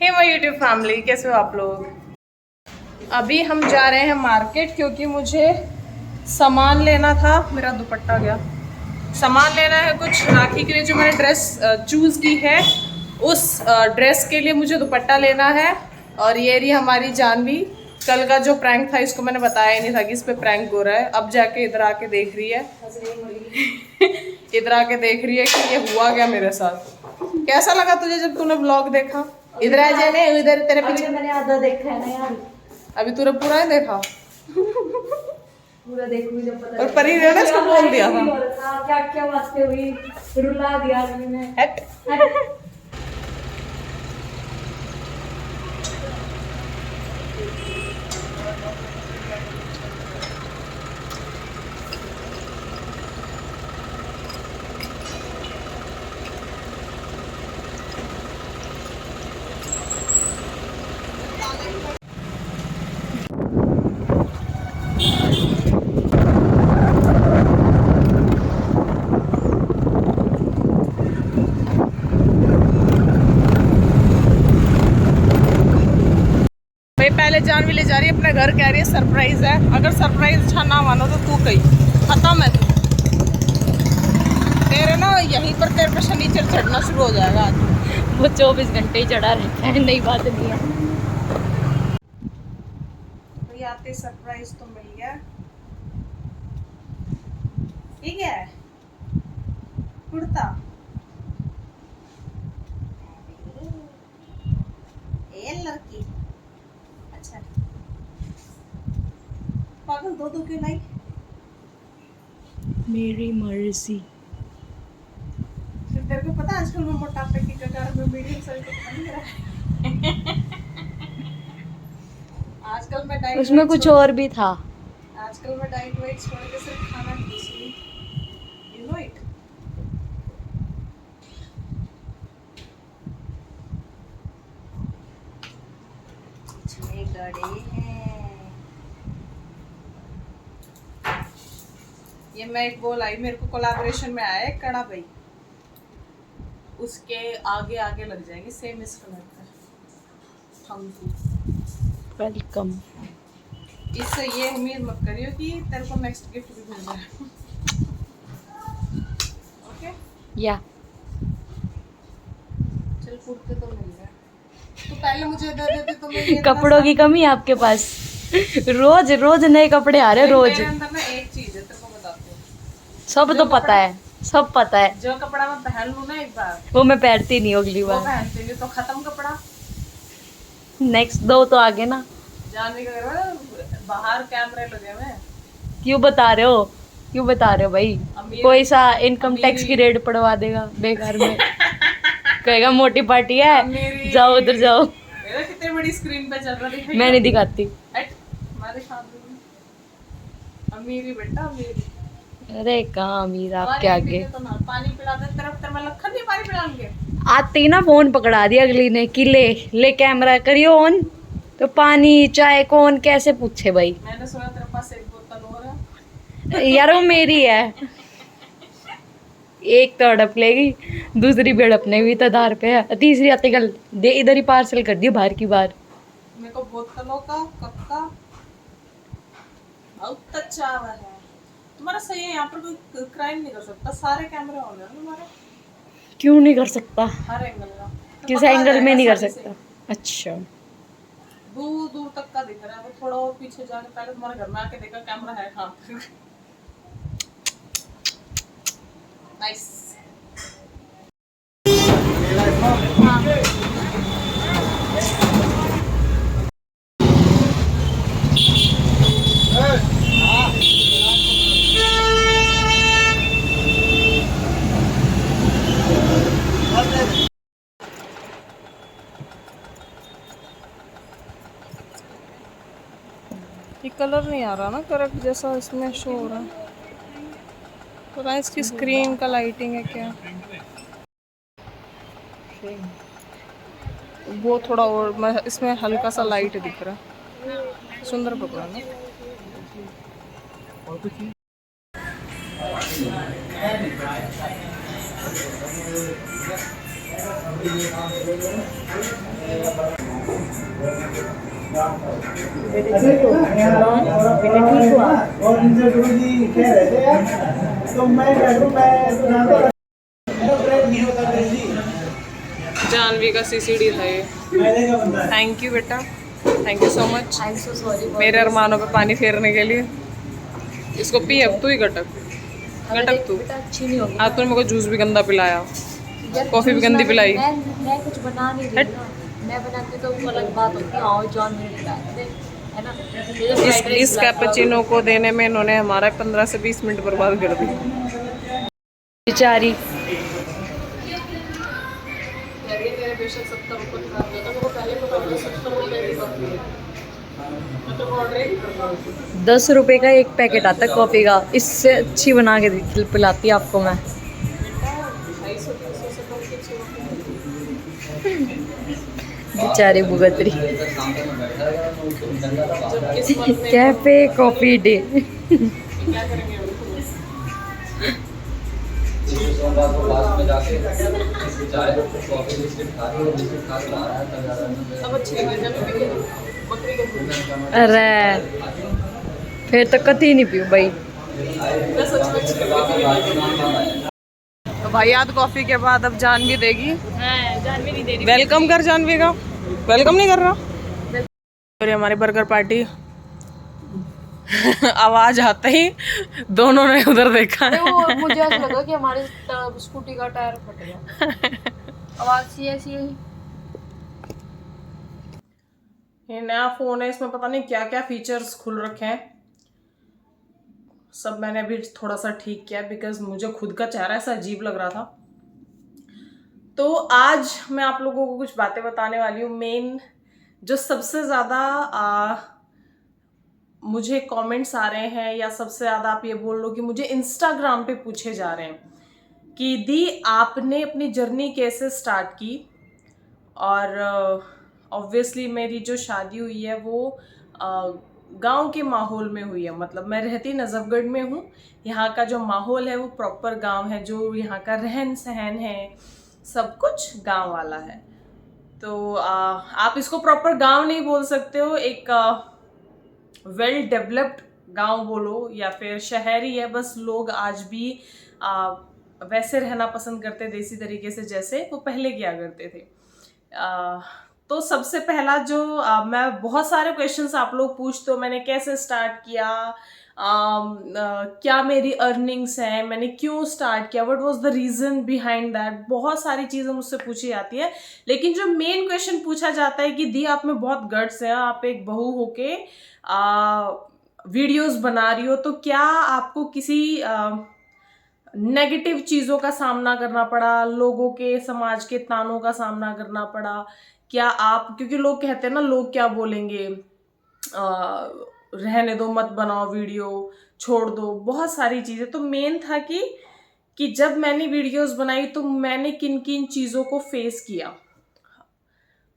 Hey my YouTube family, कैसे हो आप लोग। अभी हम जा रहे हैं मार्केट क्योंकि मुझे सामान लेना था। मेरा दुपट्टा गया। सामान लेना है कुछ राखी के लिए, जो मैंने ड्रेस चूज़ की है उस ड्रेस के लिए मुझे दुपट्टा लेना है। और ये रही हमारी जानवी। कल का जो प्रैंक था इसको मैंने बताया ही नहीं था कि इस पे प्रैंक हो रहा है। अब जाके इधर आके देख रही है इधर आके देख रही है कि ये हुआ क्या मेरे साथ। कैसा लगा तुझे जब तूने ब्लॉग देखा? इधर आ जाने, इधर तेरे पीछे। मैंने आधा देखा है ना यार। अभी तूने पूरा ही देखा? पूरा देखूंगी जब पता और परी ने इसको बोल दिया था। क्या क्या बातें हुई, रुला दिया मैंने। हट। भाई पहले जानवी ले जा रही है अपने घर, कह रही है सरप्राइज है। अगर सरप्राइज अच्छा ना मानो तो तू कही खत्म है तू। तेरे ना यहीं पर तेरे पे शनिचर चढ़ना शुरू हो जाएगा आज। वो 24 घंटे ही चढ़ा रहता है, नई बात नहीं है। तो आते सरप्राइज तो मिल गया। ठीक है, कुर्ता। ए लड़की, अच्छा पागल दो क्यों लाई? मेरी मर्जी। तेरे को पता है आजकल मैं मोटापे की कगार में मीडियम साइज का खाना खा रहा है। आजकल मैं डाइट उसमें कुछ और भी था। आजकल मैं डाइट वेट छोड़ के सिर्फ खाना खींची। You know it. ये मैं एक बोल आई, मेरे को कोलैबोरेशन में आया है कड़ा भाई, उसके आगे आगे लग जाएंगे सेम इस कलर का। वेलकम। इससे ये उम्मीद मत करियो कि तेरे को नेक्स्ट गिफ्ट भी मिल जाए। ओके या चल, कुर्ते तो मिल गए। तो पहले मुझे दे देते तो मैं ये कपड़ों की कमी है आपके पास? रोज रोज नए कपड़े आ रहे रोज। मेरे अंदर ना एक चीज है, तेरे को बताती हूँ। सब तो पता है, सब पता है। जो कपड़ा मैं पहन लूँ ना एक बार, वो मैं पहनती नहीं अगली वो बार। पहनती नहीं तो खत्म कपड़ा। नेक्स्ट दो तो आगे ना। जानवी का बाहर कैमरे लगे हुए। क्यों बता रहे हो, क्यों बता रहे हो भाई? कोई सा इनकम टैक्स की रेड पड़वा देगा बेकार में। कहेगा मोटी पार्टी है, जाओ उधर जाओ। कितनी बड़ी स्क्रीन पे चल रहा है। मैं नहीं दिखाती। मैं दिखा दूंगी। अमीरी बेटा अमीरी। अरे कहाँ अमीर आपके हमारी आगे। तो ना पानी पिला दे, तरफ तेरे में लखन नहीं पानी पिलाएंगे। आते ही ना फोन पकड़ा दिया अगली ने कि ले ले कैमरा करियो ऑन। तो पानी चाय कौन कैसे पूछे भाई? मैंने सुना तेरे पास एक बोतल और है। यार वो मेरी है। एक तो हड़प लेगी, दूसरी भी हड़पने भी तदार पे है, तीसरी आते कल दे इधर ही पार्सल कर दियो बाहर की बार। मेरे को बोतलों का कप का बहुत अच्छा है। तुम्हारा सही है, यहाँ पर कोई क्राइम नहीं कर सकता, सारे कैमरे ऑन है तुम्हारे। क्यों नहीं कर सकता? हर एंगल का तो किस पकड़ा एंगल में जाएगा नहीं कर आसानी से। सकता? अच्छा दूर दूर तक का दिख रहा है, वो थोड़ा और पीछे जाके पहले तुम्हारे घर में आके देखा कैमरा है कहाँ पे। नाइस। ये कलर नहीं आ रहा ना करेक्ट जैसा इसमें शो हो रहा है। पता नहीं इसकी स्क्रीन का लाइटिंग है क्या। वो थोड़ा और इसमें हल्का सा लाइट दिख रहा है। सुंदर कपड़ा ना। जानवी का सीसीडी था ये। थैंक यू बेटा, thank you so much I am so sorry. मेरे अरमानों पे पानी फेरने के लिए। इसको पी, अब तू ही गटक गटक तू। अच्छी नहीं होगी। आज तूने मेरे को जूस भी गंदा पिलाया, यार, कॉफी भी गंदी पिलाई। मैं कुछ बना नहीं रही ना, मैं बनाती तो वो अलग बात होती है। आओ जॉन मेरे बताते है ना। इस कैपेचिनो को देने में इन्होंने हमारा 15 से 20 मिनट बर्बाद कर दिए बेचारी। 10 रुपए का एक पैकेट आता है कॉफ़ी का, इससे अच्छी बना के पिलाती आपको मैं। बेचारी भुगतरी। Cafe coffee day. अरे फिर तो कती नहीं पियो भाई। तो भाई याद कॉफी के बाद अब जानवी देगी। जानवी नहीं दे रही। वेलकम कर जानवी का। वेलकम नहीं कर रहा। और हमारी बर्गर पार्टी आवाज आते ही दोनों ने उधर देखा। वो मुझे ऐसा लगा कि हमारी स्कूटी का टायर फट गया। आवाज सी ऐसी है। ये नया फोन है, इसमें पता नहीं क्या क्या फीचर्स खुल रखे हैं। सब मैंने अभी थोड़ा सा ठीक किया बिकॉज मुझे खुद का चेहरा ऐसा अजीब लग रहा था। तो आज मैं आप लोगों को कुछ बातें बताने वाली हूँ। मेन जो सबसे ज़्यादा मुझे कमेंट्स आ रहे हैं, या सबसे ज़्यादा आप ये बोल लो कि मुझे इंस्टाग्राम पे पूछे जा रहे हैं कि दी आपने अपनी जर्नी कैसे स्टार्ट की। और ऑब्वियसली मेरी जो शादी हुई है वो गांव के माहौल में हुई है। मतलब मैं रहती नजफगढ़ में हूँ, यहाँ का जो माहौल है वो प्रॉपर गांव है, जो यहाँ का रहन सहन है सब कुछ गांव वाला है। तो आप इसको प्रॉपर गांव नहीं बोल सकते हो, एक वेल डेवलप्ड गांव बोलो या फिर शहर ही है। बस लोग आज भी वैसे रहना पसंद करते देसी तरीके से जैसे वो पहले किया करते थे। तो सबसे पहला जो मैं बहुत सारे क्वेश्चंस आप लोग पूछते हो, मैंने कैसे स्टार्ट किया, क्या मेरी अर्निंग्स हैं, मैंने क्यों स्टार्ट किया, what was the reason behind that, बहुत सारी चीज़ें मुझसे पूछी जाती है। लेकिन जो मेन क्वेश्चन पूछा जाता है कि दी आप में बहुत गट्स हैं, आप एक बहू होके वीडियोस बना रही हो, तो क्या आपको किसी नेगेटिव चीज़ों का सामना करना पड़ा, लोगों के समाज के तानों का सामना करना पड़ा, क्या आप, क्योंकि लोग कहते हैं ना लोग क्या बोलेंगे, रहने दो मत बनाओ वीडियो, छोड़ दो, बहुत सारी चीज़ें। तो मेन था कि जब मैंने वीडियोस बनाई तो मैंने किन किन चीज़ों को फेस किया,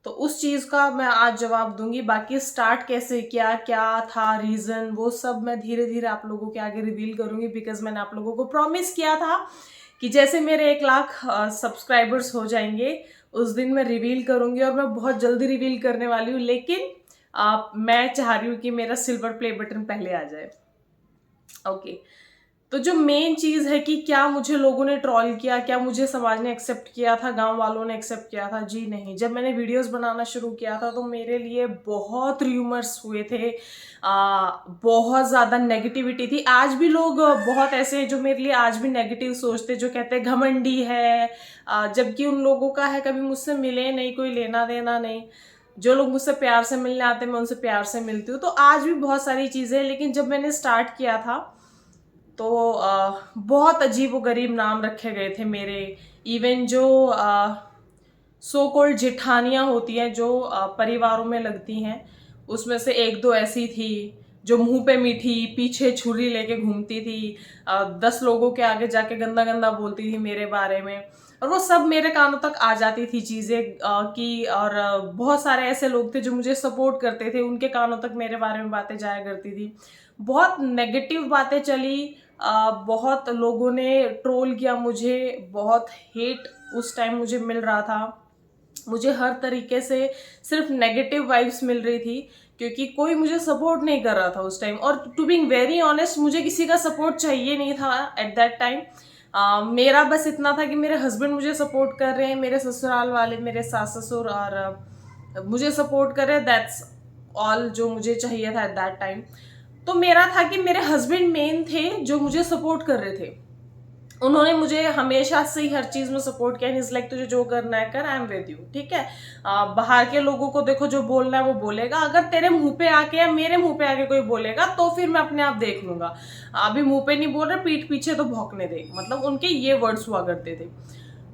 तो उस चीज़ का मैं आज जवाब दूंगी। बाकी स्टार्ट कैसे किया, क्या था रीज़न, वो सब मैं धीरे धीरे आप लोगों के आगे रिवील करूंगी। बिकॉज मैंने आप लोगों को प्रॉमिस किया था कि जैसे मेरे 1 लाख सब्सक्राइबर्स हो जाएंगे उस दिन मैं रिवील करूंगी, और मैं बहुत जल्दी रिवील करने वाली हूँ। लेकिन मैं चाह रही हूँ कि मेरा सिल्वर प्ले बटन पहले आ जाए। ओके, तो जो मेन चीज़ है कि क्या मुझे लोगों ने ट्रोल किया, क्या मुझे समाज ने एक्सेप्ट किया था, गांव वालों ने एक्सेप्ट किया था? जी नहीं। जब मैंने वीडियोस बनाना शुरू किया था तो मेरे लिए बहुत र्यूमर्स हुए थे, बहुत ज़्यादा नेगेटिविटी थी। आज भी लोग बहुत ऐसे हैं जो मेरे लिए आज भी नेगेटिव सोचते, जो कहते हैं घमंडी है, जबकि उन लोगों का है कभी मुझसे मिले नहीं, कोई लेना देना नहीं। जो लोग मुझसे प्यार से मिलने आते हैं मैं उनसे प्यार से मिलती हूँ। तो आज भी बहुत सारी चीज़ें, लेकिन जब मैंने स्टार्ट किया था तो बहुत अजीब व गरीब नाम रखे गए थे मेरे। इवन जो सो कॉल्ड जेठानियाँ होती हैं जो परिवारों में लगती हैं, उसमें से 1-2 ऐसी थी जो मुंह पे मीठी पीछे छुरी लेके घूमती थी, 10 लोगों के आगे जाके गंदा गंदा बोलती थी मेरे बारे में, और वो सब मेरे कानों तक आ जाती थी चीज़ें कि, और बहुत सारे ऐसे लोग थे जो मुझे सपोर्ट करते थे, उनके कानों तक मेरे बारे में बातें जाया करती थी। बहुत नेगेटिव बातें चली, बहुत लोगों ने ट्रोल किया मुझे, बहुत हेट उस टाइम मुझे मिल रहा था। मुझे हर तरीके से सिर्फ नेगेटिव वाइब्स मिल रही थी, क्योंकि कोई मुझे सपोर्ट नहीं कर रहा था उस टाइम। और टू बीइंग वेरी ऑनेस्ट, मुझे किसी का सपोर्ट चाहिए नहीं था एट दैट टाइम। मेरा बस इतना था कि मेरे हस्बैंड मुझे सपोर्ट कर रहे हैं, मेरे ससुराल वाले, मेरे सास ससुर और मुझे सपोर्ट कर रहे हैं, दैट्स ऑल जो मुझे चाहिए था एट दैट टाइम। तो मेरा था कि मेरे हस्बैंड मेन थे जो मुझे सपोर्ट कर रहे थे। उन्होंने मुझे हमेशा से ही हर चीज में सपोर्ट किया। इज लाइक तुझे जो करना है कर, आई एम विद यू, ठीक है। बाहर के लोगों को देखो, जो बोलना है वो बोलेगा, अगर तेरे मुंह पे आके या मेरे मुंह पे आके कोई बोलेगा तो फिर मैं अपने आप देख लूंगा। अभी मुंह पे नहीं बोल रहे, पीठ पीछे तो भौंकने दे, मतलब उनके ये वर्ड्स हुआ करते थे।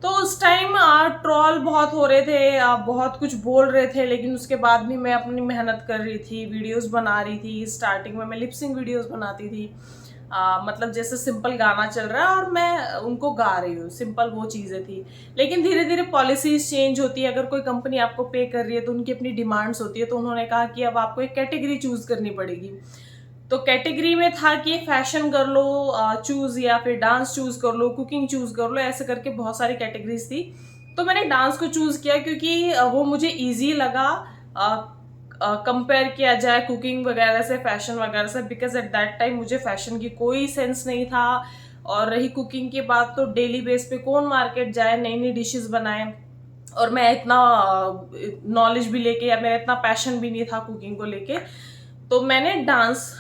तो उस टाइम ट्रोल बहुत हो रहे थे, बहुत कुछ बोल रहे थे, लेकिन उसके बाद भी मैं अपनी मेहनत कर रही थी, वीडियोस बना रही थी। स्टार्टिंग में मैं लिपसिंग वीडियोस बनाती थी, मतलब जैसे सिंपल गाना चल रहा है और मैं उनको गा रही हूँ, सिंपल वो चीज़ें थी। लेकिन धीरे धीरे पॉलिसीज चेंज होती है। अगर कोई कंपनी आपको पे कर रही है तो उनकी अपनी डिमांड्स होती है, तो उन्होंने कहा कि अब आपको एक कैटेगरी चूज करनी पड़ेगी। तो कैटेगरी में था कि फैशन कर लो चूज, या फिर डांस चूज कर लो, कुकिंग चूज कर लो, ऐसे करके बहुत सारी कैटेगरीज थी। तो मैंने डांस को चूज किया क्योंकि वो मुझे इजी लगा कंपेयर किया जाए कुकिंग वगैरह से, फैशन वगैरह से, बिकॉज एट दैट टाइम मुझे फैशन की कोई सेंस नहीं था। और रही कुकिंग की बात, तो डेली बेस पे कौन मार्केट जाए नई नई डिशेस बनाए, और मैं इतना नॉलेज भी लेके या मेरा इतना पैशन भी नहीं था कुकिंग को लेके। तो मैंने डांस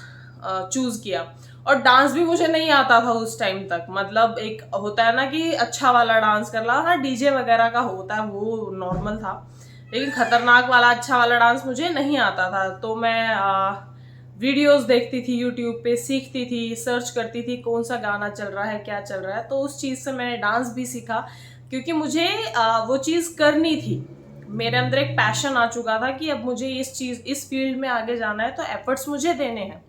चूज किया, और डांस भी मुझे नहीं आता था उस टाइम तक। मतलब एक होता है ना कि अच्छा वाला डांस कर ला, हाँ डीजे वगैरह का होता है वो नॉर्मल था, लेकिन खतरनाक वाला अच्छा वाला डांस मुझे नहीं आता था। तो मैं वीडियोस देखती थी यूट्यूब पे, सीखती थी, सर्च करती थी कौन सा गाना चल रहा है, क्या चल रहा है। तो उस चीज़ से मैंने डांस भी सीखा, क्योंकि मुझे वो चीज़ करनी थी। मेरे अंदर एक पैशन आ चुका था कि अब मुझे इस फील्ड में आगे जाना है, तो एफर्ट्स मुझे देने हैं।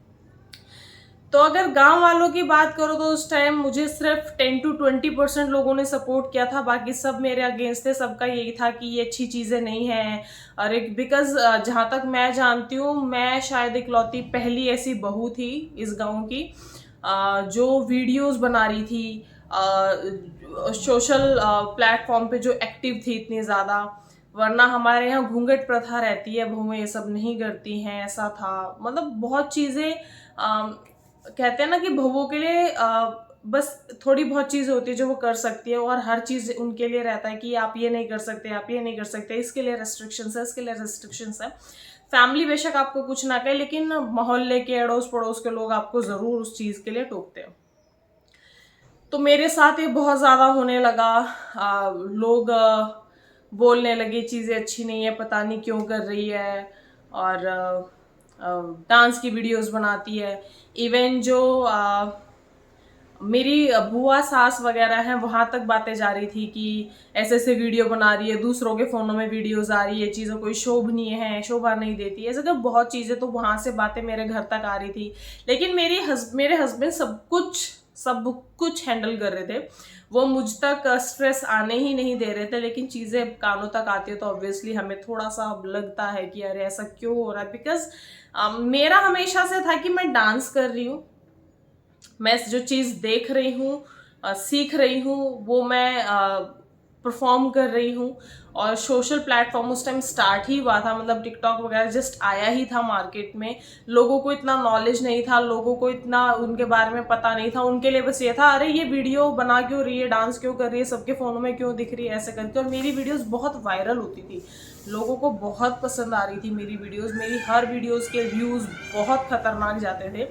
तो अगर गांव वालों की बात करो तो उस टाइम मुझे सिर्फ 10 to 20% लोगों ने सपोर्ट किया था, बाकी सब मेरे अगेंस्ट थे। सबका यही था कि ये अच्छी चीज़ें नहीं है। और एक बिकॉज जहाँ तक मैं जानती हूँ, मैं शायद इकलौती पहली ऐसी बहू थी इस गांव की जो वीडियोस बना रही थी, सोशल प्लेटफॉर्म पे जो एक्टिव थी इतनी ज़्यादा। वरना हमारे यहाँ घूंघट प्रथा रहती है, बहुएं ये सब नहीं करती हैं, ऐसा था। मतलब बहुत चीज़ें कहते हैं ना कि बहुओं के लिए बस थोड़ी बहुत चीज़ होती है जो वो कर सकती है, और हर चीज़ उनके लिए रहता है कि आप ये नहीं कर सकते, आप ये नहीं कर सकते, इसके लिए रेस्ट्रिक्शंस है, इसके लिए रेस्ट्रिक्शंस है। फैमिली बेशक आपको कुछ ना कहे, लेकिन मोहल्ले के अड़ोस पड़ोस के लोग आपको ज़रूर उस चीज़ के लिए टोकते हैं। तो मेरे साथ ये बहुत ज़्यादा होने लगा। लोग बोलने लगे चीज़ें अच्छी नहीं है, पता नहीं क्यों कर रही है, और डांस की वीडियोस बनाती है। इवन जो मेरी बुआ सास वगैरह हैं, वहां तक बातें जा रही थी कि ऐसे ऐसे वीडियो बना रही है, दूसरों के फोनों में वीडियोस आ रही है, चीज़ों कोई शोभनीय है, शोभा नहीं देती, ऐसे कर बहुत चीज़ें। तो वहां से बातें मेरे घर तक आ रही थी। लेकिन मेरे हस्बैंड सब कुछ हैंडल कर रहे थे। वो मुझ तक स्ट्रेस आने ही नहीं दे रहे थे। लेकिन चीज़ें कानों तक आती है तो ऑब्वियसली हमें थोड़ा सा लगता है कि अरे ऐसा क्यों हो रहा है। बिकॉज मेरा हमेशा से था कि मैं डांस कर रही हूँ, मैं जो चीज़ देख रही हूँ, सीख रही हूँ, वो मैं परफॉर्म कर रही हूँ। और सोशल प्लेटफॉर्म उस टाइम स्टार्ट ही हुआ था, मतलब टिकटॉक वगैरह जस्ट आया ही था मार्केट में। लोगों को इतना नॉलेज नहीं था, लोगों को इतना उनके बारे में पता नहीं था। उनके लिए बस ये था, अरे ये वीडियो बना क्यों रही है, डांस क्यों कर रही है, सबके फ़ोनों में क्यों दिख रही है, ऐसे करके। और मेरी वीडियोस बहुत वायरल होती थी, लोगों को बहुत पसंद आ रही थी मेरी वीडियोस। मेरी हर वीडियोस के व्यूज़ बहुत खतरनाक जाते थे।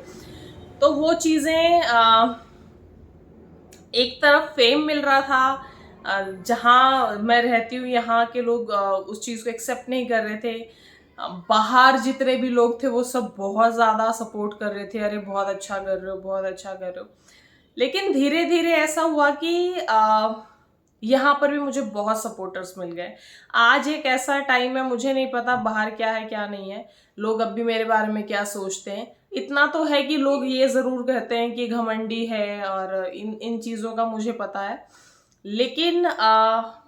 तो वो चीज़ें एक तरफ फेम मिल रहा था, जहाँ मैं रहती हूँ यहाँ के लोग उस चीज़ को एक्सेप्ट नहीं कर रहे थे। बाहर जितने भी लोग थे वो सब बहुत ज़्यादा सपोर्ट कर रहे थे, अरे बहुत अच्छा कर रहे हो, बहुत अच्छा कर रहे हो। लेकिन धीरे धीरे ऐसा हुआ कि यहाँ पर भी मुझे बहुत सपोर्टर्स मिल गए। आज एक ऐसा टाइम है, मुझे नहीं पता बाहर क्या है क्या नहीं है, लोग अब भी मेरे बारे में क्या सोचते हैं। इतना तो है कि लोग ये ज़रूर कहते हैं कि घमंडी है, और इन चीज़ों का मुझे पता है। लेकिन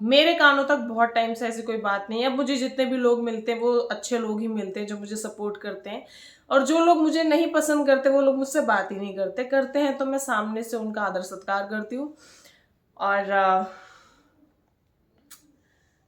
मेरे कानों तक बहुत टाइम से ऐसी कोई बात नहीं है। अब मुझे जितने भी लोग मिलते हैं वो अच्छे लोग ही मिलते हैं जो मुझे सपोर्ट करते हैं, और जो लोग मुझे नहीं पसंद करते वो लोग मुझसे बात ही नहीं करते। करते हैं तो मैं सामने से उनका आदर सत्कार करती हूँ। और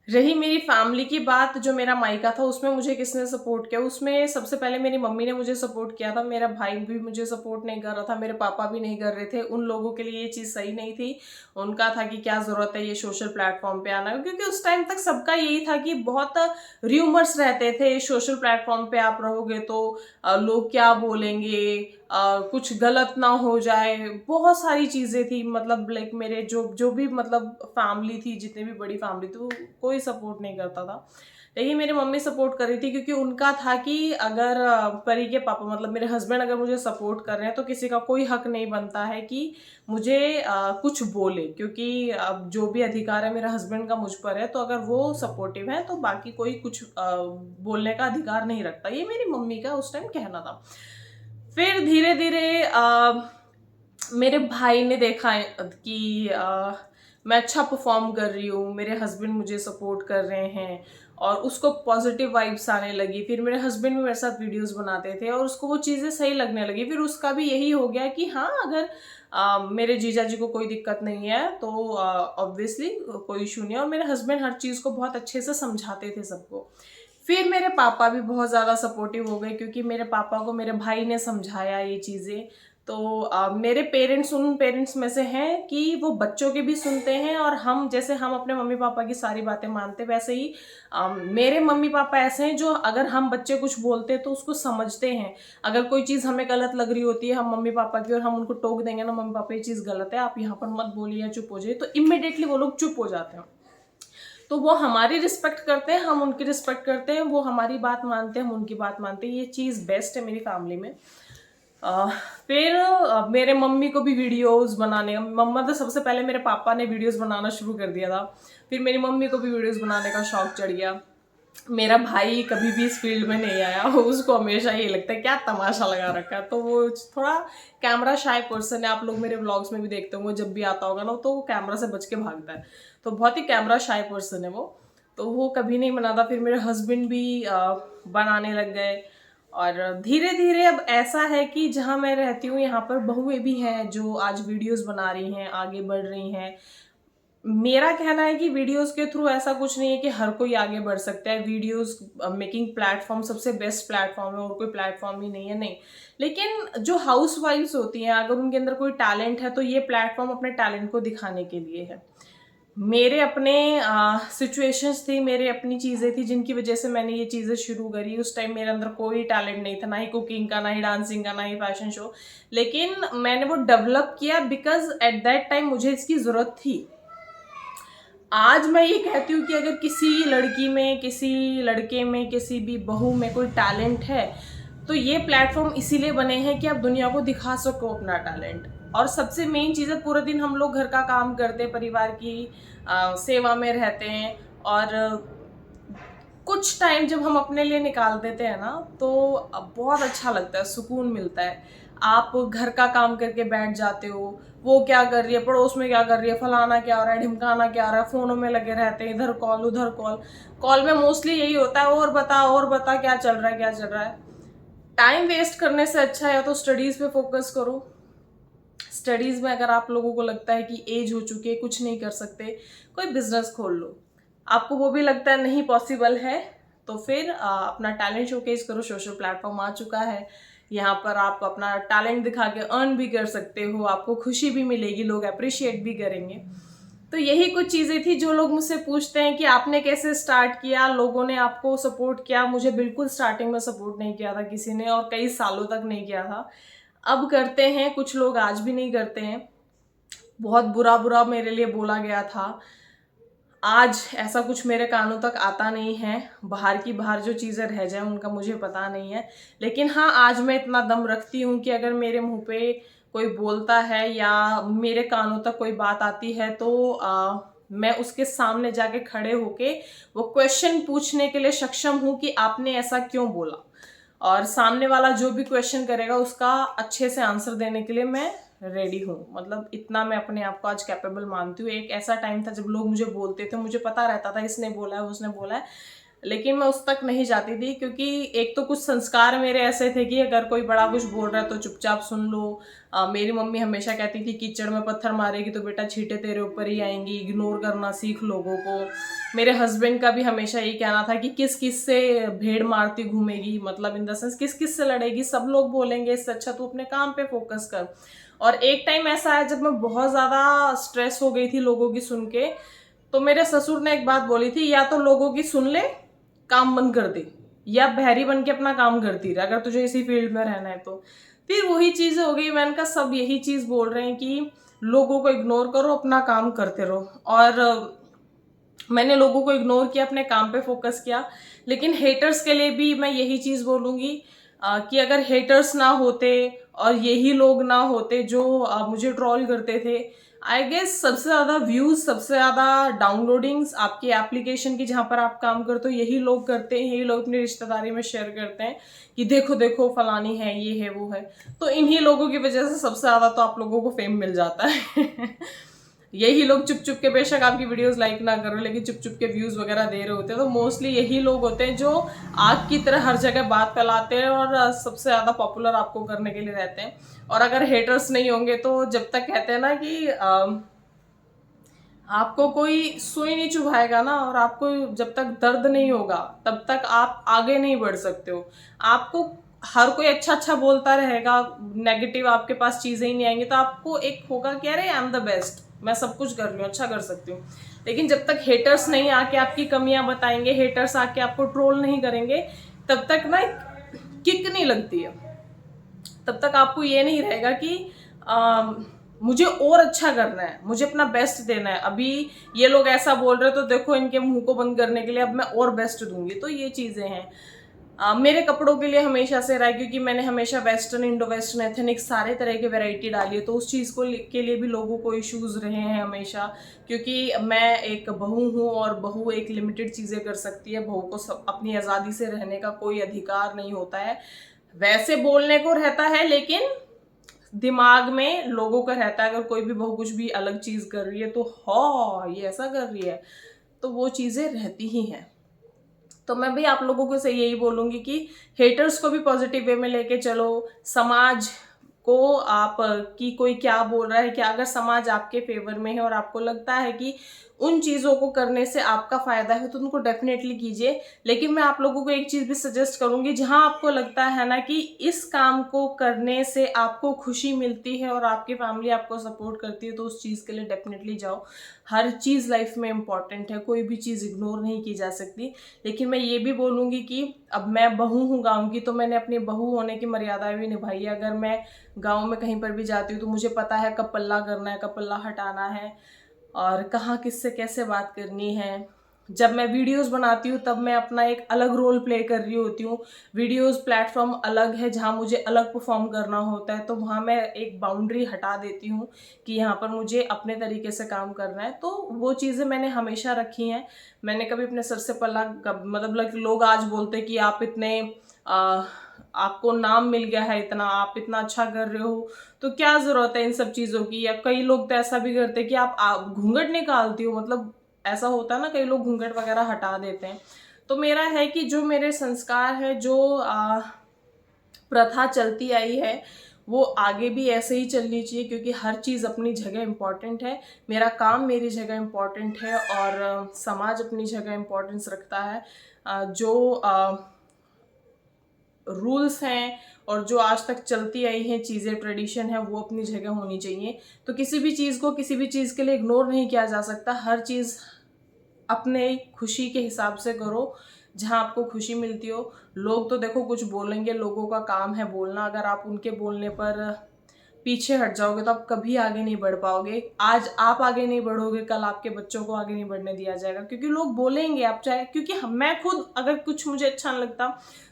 रही मेरी फैमिली की बात, जो मेरा मायका था उसमें मुझे किसने सपोर्ट किया, उसमें सबसे पहले मेरी मम्मी ने मुझे सपोर्ट किया था। मेरा भाई भी मुझे सपोर्ट नहीं कर रहा था, मेरे पापा भी नहीं कर रहे थे। उन लोगों के लिए ये चीज़ सही नहीं थी। उनका था कि क्या ज़रूरत है ये सोशल प्लेटफॉर्म पे आना, क्योंकि उस टाइम तक सबका यही था कि बहुत र्यूमर्स रहते थे, सोशल प्लेटफॉर्म पे आप रहोगे तो लोग क्या बोलेंगे, कुछ गलत ना हो जाए, बहुत सारी चीज़ें थी। मतलब लाइक मेरे जो भी मतलब फैमिली थी, जितनी भी बड़ी फैमिली थी, वो कोई सपोर्ट नहीं करता था। लेकिन मेरी मम्मी सपोर्ट कर रही थी, क्योंकि उनका था कि अगर परी के पापा मतलब मेरे हस्बैंड अगर मुझे सपोर्ट कर रहे हैं तो किसी का कोई हक नहीं बनता है कि मुझे कुछ बोले, क्योंकि अब जो भी अधिकार है मेरे हस्बैंड का मुझ पर है, तो अगर वो सपोर्टिव है तो बाकी कोई कुछ बोलने का अधिकार नहीं रखता। ये मेरी मम्मी का उस टाइम कहना था। फिर धीरे धीरे मेरे भाई ने देखा कि मैं अच्छा परफॉर्म कर रही हूँ, मेरे हस्बैंड मुझे सपोर्ट कर रहे हैं, और उसको पॉजिटिव वाइब्स आने लगी। फिर मेरे हस्बैंड भी मेरे साथ वीडियोस बनाते थे और उसको वो चीज़ें सही लगने लगी। फिर उसका भी यही हो गया कि हाँ, अगर मेरे जीजा जी को कोई दिक्कत नहीं है तो ऑब्वियसली कोई इशू नहीं है। और मेरे हस्बैंड हर चीज़ को बहुत अच्छे से समझाते थे सबको। फिर मेरे पापा भी बहुत ज़्यादा सपोर्टिव हो गए, क्योंकि मेरे पापा को मेरे भाई ने समझाया ये चीज़ें। तो मेरे पेरेंट्स उन पेरेंट्स में से हैं कि वो बच्चों के भी सुनते हैं, और हम जैसे हम अपने मम्मी पापा की सारी बातें मानते, वैसे ही मेरे मम्मी पापा ऐसे हैं जो अगर हम बच्चे कुछ बोलते हैं तो उसको समझते हैं। अगर कोई चीज़ हमें गलत लग रही होती है हम मम्मी पापा की, और हम उनको टोक देंगे ना, मम्मी पापा ये चीज़ गलत है, आप यहाँ पर मत बोलिए या चुप हो जाइए, तो इमिडिएटली वो लोग चुप हो जाते हैं। तो वो हमारी रिस्पेक्ट करते हैं, हम उनकी रिस्पेक्ट करते हैं, वो हमारी बात मानते हैं, हम उनकी बात मानते हैं। ये चीज़ बेस्ट है मेरी फैमिली में। फिर मेरे मम्मी को भी वीडियोस बनाने, मम्मा तो सबसे पहले मेरे पापा ने वीडियोस बनाना शुरू कर दिया था, फिर मेरी मम्मी को भी वीडियोस बनाने का शौक चढ़ गया। मेरा भाई कभी भी इस फील्ड में नहीं आया, उसको हमेशा ये लगता है क्या तमाशा लगा रखा है, तो वो थोड़ा कैमरा शाय पर्सन है। आप लोग मेरे व्लॉग्स में भी देखते होंगे, जब भी आता होगा ना तो वो कैमरा से बच के भागता है, तो बहुत ही कैमरा शाय पर्सन है वो, तो वो कभी नहीं बनाता। फिर मेरे हस्बैंड भी बनाने लग गए, और धीरे धीरे अब ऐसा है कि जहाँ मैं रहती हूँ यहाँ पर बहुएं भी हैं जो आज वीडियोस बना रही हैं, आगे बढ़ रही हैं। मेरा कहना है कि वीडियोस के थ्रू ऐसा कुछ नहीं है कि हर कोई आगे बढ़ सकता है। वीडियोस मेकिंग प्लेटफॉर्म सबसे बेस्ट प्लेटफॉर्म है, और कोई प्लेटफॉर्म ही नहीं है, नहीं। लेकिन जो हाउस वाइफ्स होती हैं, अगर उनके अंदर कोई टैलेंट है तो ये प्लेटफॉर्म अपने टैलेंट को दिखाने के लिए है। मेरे अपने सिचुएशंस थी, मेरे अपनी चीज़ें थी जिनकी वजह से मैंने ये चीज़ें शुरू करी। उस टाइम मेरे अंदर कोई टैलेंट नहीं था, ना ही कुकिंग का, ना ही डांसिंग का, ना ही फैशन शो, लेकिन मैंने वो डेवलप किया बिकॉज एट दैट टाइम मुझे इसकी ज़रूरत थी। आज मैं ये कहती हूँ कि अगर किसी लड़की में, किसी लड़के में, किसी भी बहू में कोई टैलेंट है तो ये प्लेटफॉर्म इसीलिए बने हैं कि आप दुनिया को दिखा सको अपना टैलेंट। और सबसे मेन चीज़ है, पूरे दिन हम लोग घर का काम करते, परिवार की सेवा में रहते हैं, और कुछ टाइम जब हम अपने लिए निकाल देते हैं ना तो बहुत अच्छा लगता है, सुकून मिलता है। आप घर का काम करके बैठ जाते हो, वो क्या कर रही है, पड़ोस में क्या कर रही है, फलाना क्या हो रहा है, ढिमकाना क्या हो रहा है, फ़ोनों में लगे रहते हैं, इधर कॉल उधर कॉल। कॉल में मोस्टली यही होता है, और बता क्या चल रहा है, क्या चल रहा है। टाइम वेस्ट करने से अच्छा है तो स्टडीज़ पे फोकस करो। स्टडीज़ में अगर आप लोगों को लगता है कि एज हो चुकी है, कुछ नहीं कर सकते, कोई बिजनेस खोल लो। आपको वो भी लगता है नहीं पॉसिबल है, तो फिर अपना टैलेंट शोकेस करो। सोशल प्लेटफॉर्म आ चुका है, यहाँ पर आप अपना टैलेंट दिखा के अर्न भी कर सकते हो, आपको खुशी भी मिलेगी, लोग अप्रिशिएट भी करेंगे। तो यही कुछ चीज़ें थी जो लोग मुझसे पूछते हैं कि आपने कैसे स्टार्ट किया, लोगों ने आपको सपोर्ट किया। मुझे बिल्कुल स्टार्टिंग में सपोर्ट नहीं किया था किसी ने, और कई सालों तक नहीं किया था। अब करते हैं कुछ लोग, आज भी नहीं करते हैं। बहुत बुरा बुरा मेरे लिए बोला गया था, आज ऐसा कुछ मेरे कानों तक आता नहीं है। बाहर की बाहर जो चीज़ें रह जाए उनका मुझे पता नहीं है, लेकिन हाँ, आज मैं इतना दम रखती हूँ कि अगर मेरे मुंह पे कोई बोलता है या मेरे कानों तक कोई बात आती है तो मैं उसके सामने जाके खड़े होके वो क्वेश्चन पूछने के लिए सक्षम हूँ कि आपने ऐसा क्यों बोला, और सामने वाला जो भी क्वेश्चन करेगा उसका अच्छे से आंसर देने के लिए मैं रेडी हूँ, मतलब इतना मैं अपने आप को आज कैपेबल मानती हूँ। एक ऐसा टाइम था जब लोग मुझे बोलते थे, मुझे पता रहता था इसने बोला है उसने बोला है, लेकिन मैं उस तक नहीं जाती थी, क्योंकि एक तो कुछ संस्कार मेरे ऐसे थे कि अगर कोई बड़ा कुछ बोल रहा है तो चुपचाप सुन लो। मेरी मम्मी हमेशा कहती थी कीचड़ में पत्थर मारेगी तो बेटा छींटे तेरे ऊपर ही आएंगी, इग्नोर करना सीख लोगों को। मेरे हस्बैंड का भी हमेशा यही कहना था कि किस किस से भेड़ मारती घूमेगी, मतलब इन द सेंस किस किस से लड़ेगी, सब लोग बोलेंगे, इससे अच्छा तू अपने काम पे फोकस कर। और एक टाइम ऐसा है जब मैं बहुत ज़्यादा स्ट्रेस हो गई थी लोगों की सुन के, तो मेरे ससुर ने एक बात बोली थी, या तो लोगों की सुन ले काम बंद कर दे, या बहरी बन के अपना काम करती रहे अगर तुझे इसी फील्ड में रहना है तो। फिर वही चीज़ हो गई, मैंने कहा सब यही चीज़ बोल रहे हैं कि लोगों को इग्नोर करो, अपना काम करते रहो। और मैंने लोगों को इग्नोर किया, अपने काम पे फोकस किया। लेकिन हेटर्स के लिए भी मैं यही चीज़ बोलूँगी कि अगर हेटर्स ना होते और यही लोग ना होते जो मुझे ट्रोल करते थे, आई गेस सबसे ज़्यादा व्यूज़, सबसे ज़्यादा डाउनलोडिंग्स आपकी एप्लीकेशन की जहाँ पर आप काम करते हो यही लोग करते हैं, यही लोग अपनी रिश्तेदारी में शेयर करते हैं कि देखो देखो फलानी है, ये है, वो है। तो इन्हीं लोगों की वजह से सबसे ज़्यादा तो आप लोगों को फेम मिल जाता है। यही लोग चुप चुप के, बेशक आपकी वीडियोस लाइक ना करो लेकिन चुप चुप के व्यूज़ वगैरह दे रहे होते हैं, तो मोस्टली यही लोग होते हैं जो आग की तरह हर जगह बात फैलाते हैं और सबसे ज़्यादा पॉपुलर आपको करने के लिए रहते हैं। और अगर हेटर्स नहीं होंगे तो जब तक कहते हैं ना कि आपको कोई सुई नहीं चुभाएगा ना, और आपको जब तक दर्द नहीं होगा तब तक आप आगे नहीं बढ़ सकते हो। आपको हर कोई अच्छा अच्छा बोलता रहेगा, नेगेटिव आपके पास चीज़ें ही नहीं आएंगी, तो आपको एक होगा कि अरे आई एम द बेस्ट, मैं सब कुछ कर रही हूँ, अच्छा कर सकती हूँ। लेकिन जब तक हेटर्स नहीं आके आपकी कमियां बताएंगे, हेटर्स आके आपको ट्रोल नहीं करेंगे, तब तक ना किक नहीं लगती है। तब तक आपको ये नहीं रहेगा कि मुझे और अच्छा करना है, मुझे अपना बेस्ट देना है। अभी ये लोग ऐसा बोल रहे तो देखो इनके मुंह को बंद करने के लिए अब मैं और बेस्ट दूंगी। तो ये चीज़ें हैं। मेरे कपड़ों के लिए हमेशा से रहा है, क्योंकि मैंने हमेशा वेस्टर्न, इंडो वेस्टर्न, एथनिक सारे तरह के वैरायटी डाली है, तो उस चीज़ को के लिए भी लोगों को इश्यूज रहे हैं हमेशा, क्योंकि मैं एक बहू हूँ और बहू एक लिमिटेड चीज़ें कर सकती है। बहू को सब अपनी आज़ादी से रहने का कोई अधिकार नहीं होता है। वैसे बोलने को रहता है लेकिन दिमाग में लोगों का रहता है अगर कोई भी बहू कुछ भी अलग चीज़ कर रही है तो हाँ ये ऐसा कर रही है, तो वो चीज़ें रहती ही हैं। तो मैं भी आप लोगों को से यही बोलूँगी कि हेटर्स को भी पॉजिटिव वे में लेके चलो। समाज को आप कि कोई क्या बोल रहा है, कि अगर समाज आपके फेवर में है और आपको लगता है कि उन चीज़ों को करने से आपका फ़ायदा है तो उनको डेफिनेटली कीजिए। लेकिन मैं आप लोगों को एक चीज़ भी सजेस्ट करूँगी, जहाँ आपको लगता है ना कि इस काम को करने से आपको खुशी मिलती है और आपकी फैमिली आपको सपोर्ट करती है, तो उस चीज़ के लिए डेफिनेटली जाओ। हर चीज़ लाइफ में इम्पॉर्टेंट है, कोई भी चीज़ इग्नोर नहीं की जा सकती। लेकिन मैं ये भी बोलूँगी कि अब मैं बहू हूँ गाँव की, तो मैंने अपनी बहू होने की मर्यादा भी निभाई है। अगर मैं गाँव में कहीं पर भी जाती हूँ तो मुझे पता है कब पल्ला करना है, कब पल्ला हटाना है, और कहाँ किससे कैसे बात करनी है। जब मैं वीडियोस बनाती हूँ तब मैं अपना एक अलग रोल प्ले कर रही होती हूँ। वीडियोस प्लेटफॉर्म अलग है जहाँ मुझे अलग परफॉर्म करना होता है, तो वहाँ मैं एक बाउंड्री हटा देती हूँ कि यहाँ पर मुझे अपने तरीके से काम करना है। तो वो चीज़ें मैंने हमेशा रखी हैं। मैंने कभी अपने सर से पल्ला मतलब लोग आज बोलते कि आप इतने आपको नाम मिल गया है, इतना आप इतना अच्छा कर रहे हो, तो क्या ज़रूरत है इन सब चीज़ों की। या कई लोग तो ऐसा भी करते हैं कि आप घूंघट निकालती हो, मतलब ऐसा होता है ना, कई लोग घूंघट वगैरह हटा देते हैं। तो मेरा है कि जो मेरे संस्कार है, जो प्रथा चलती आई है, वो आगे भी ऐसे ही चलनी चाहिए, क्योंकि हर चीज़ अपनी जगह इम्पॉर्टेंट है। मेरा काम मेरी जगह इम्पॉर्टेंट है और समाज अपनी जगह इम्पॉर्टेंस रखता है। जो रूल्स हैं और जो आज तक चलती आई हैं चीज़ें, ट्रेडिशन है, वो अपनी जगह होनी चाहिए। तो किसी भी चीज़ को किसी भी चीज़ के लिए इग्नोर नहीं किया जा सकता। हर चीज़ अपने खुशी के हिसाब से करो, जहाँ आपको खुशी मिलती हो। लोग तो देखो कुछ बोलेंगे, लोगों का काम है बोलना। अगर आप उनके बोलने पर पीछे हट जाओगे तो आप कभी आगे नहीं बढ़ पाओगे। आज आप आगे नहीं बढ़ोगे, कल आपके बच्चों को आगे नहीं बढ़ने दिया जाएगा, क्योंकि लोग बोलेंगे। आप चाहे, क्योंकि मैं खुद अगर कुछ मुझे अच्छा नहीं लगता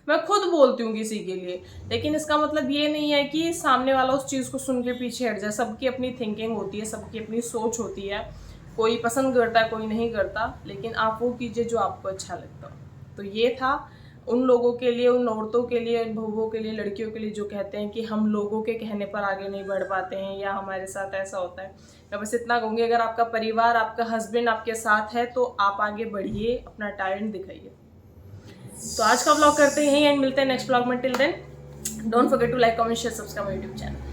मैं खुद बोलती हूँ किसी के लिए, लेकिन इसका मतलब ये नहीं है कि सामने वाला उस चीज़ को सुन के पीछे हट जाए। सबकी अपनी थिंकिंग होती है, सबकी अपनी सोच होती है। कोई पसंद करता है, कोई नहीं करता, लेकिन आप वो कीजिए जो आपको अच्छा लगता हो। तो ये था उन लोगों के लिए, उन औरतों के लिए, उन बहुओं के लिए, लड़कियों के लिए जो कहते हैं कि हम लोगों के कहने पर आगे नहीं बढ़ पाते हैं या हमारे साथ ऐसा होता है, मैं बस इतना कहूँगी, अगर आपका परिवार, आपका हस्बैंड आपके साथ है तो आप आगे बढ़िए, अपना टैलेंट दिखाइए। तो आज का व्लॉग करते हैं यहीं एंड मिलते हैं नेक्स्ट व्लॉग में। Till then don't forget to like, comment, share, subscribe my YouTube channel.